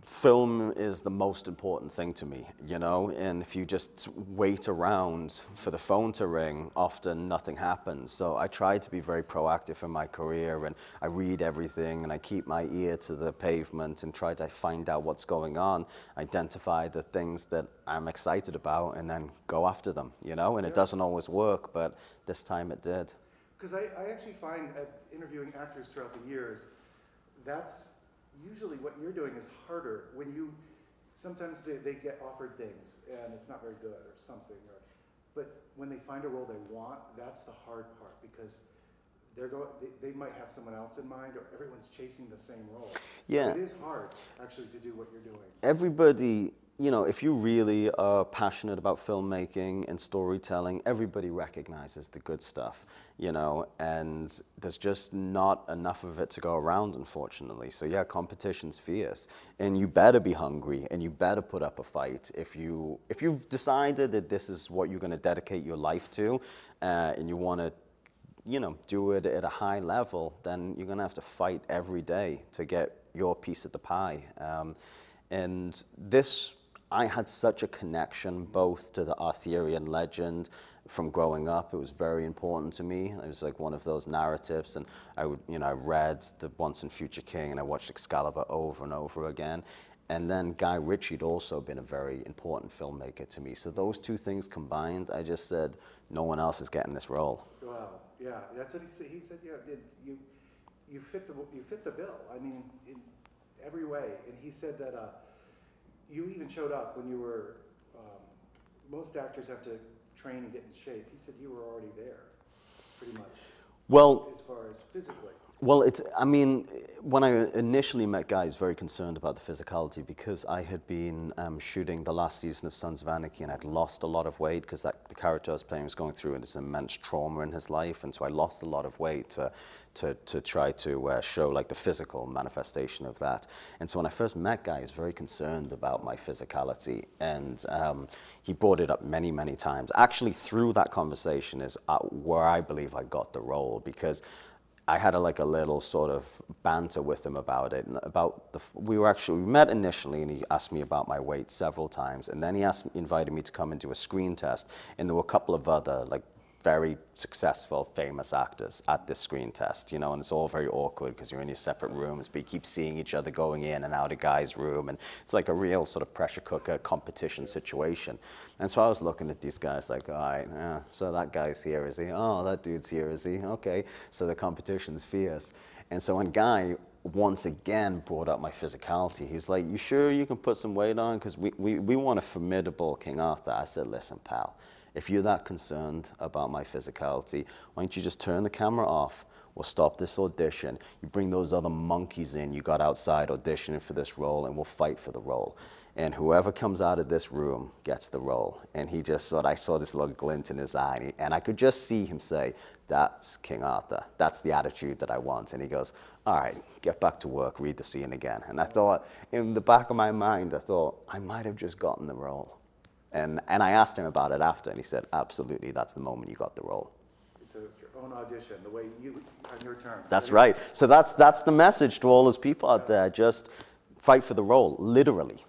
film is the most important thing to me, you know, and if you just wait around for the phone to ring, often nothing happens. So I try to be very proactive in my career, and I read everything, and I keep my ear to the pavement and try to find out what's going on, identify the things that I'm excited about, and then go after them, you know, and it doesn't always work, but this time it did. Because I actually find interviewing actors throughout the years, that's usually what you're doing is harder when you, sometimes they get offered things and it's not very good or something, but when they find a role they want, that's the hard part, because they might have someone else in mind, or everyone's chasing the same role. Yeah. So it is hard actually to do what you're doing. Everybody, you know, if you really are passionate about filmmaking and storytelling, everybody recognizes the good stuff, you know, and there's just not enough of it to go around, unfortunately. So yeah, competition's fierce, and you better be hungry, and you better put up a fight. If you've decided that this is what you're going to dedicate your life to, and you want to, you know, do it at a high level, then you're going to have to fight every day to get your piece of the pie. And this, I had such a connection both to the Arthurian legend from growing up. It was very important to me. It was like one of those narratives, and I would, you know, I read The Once and Future King, and I watched Excalibur over and over again. And then Guy Ritchie had also been a very important filmmaker to me. So those two things combined, I just said, no one else is getting this role. Wow, yeah, that's what he said. He said, yeah, you fit the bill. I mean, in every way. And he said that you even showed up when you were, most actors have to train and get in shape. He said you were already there, pretty much. Well, as far as physically. Well, I mean, when I initially met Guy, I was very concerned about the physicality, because I had been shooting the last season of Sons of Anarchy, and I'd lost a lot of weight because the character I was playing was going through this immense trauma in his life, and so I lost a lot of weight to try to show like the physical manifestation of that. And so when I first met Guy, I was very concerned about my physicality, and he brought it up many, many times. Actually, through that conversation is where I believe I got the role, because I had a little sort of banter with him about it. We met initially, and he asked me about my weight several times, and then he invited me to come and do a screen test, and there were a couple of other very successful, famous actors at this screen test, you know, and it's all very awkward because you're in your separate rooms, but you keep seeing each other going in and out of Guy's room, and it's like a real sort of pressure cooker competition situation. And so I was looking at these guys like, all right, so that guy's here, is he? Oh, that dude's here, is he? Okay, so the competition's fierce. And so when Guy once again brought up my physicality, he's like, you sure you can put some weight on? Because we want a formidable King Arthur. I said, listen, pal, if you're that concerned about my physicality, why don't you just turn the camera off? We'll stop this audition. You bring those other monkeys in you got outside auditioning for this role, and we'll fight for the role. And whoever comes out of this room gets the role. And he just I saw this little glint in his eye, and I could just see him say, that's King Arthur. That's the attitude that I want. And he goes, all right, get back to work, read the scene again. And I thought, in the back of my mind, I thought, I might have just gotten the role. And I asked him about it after, and he said, absolutely, that's the moment you got the role. So your own audition, the way you, on your terms. That's right. So that's the message to all those people out there. Just fight for the role, literally.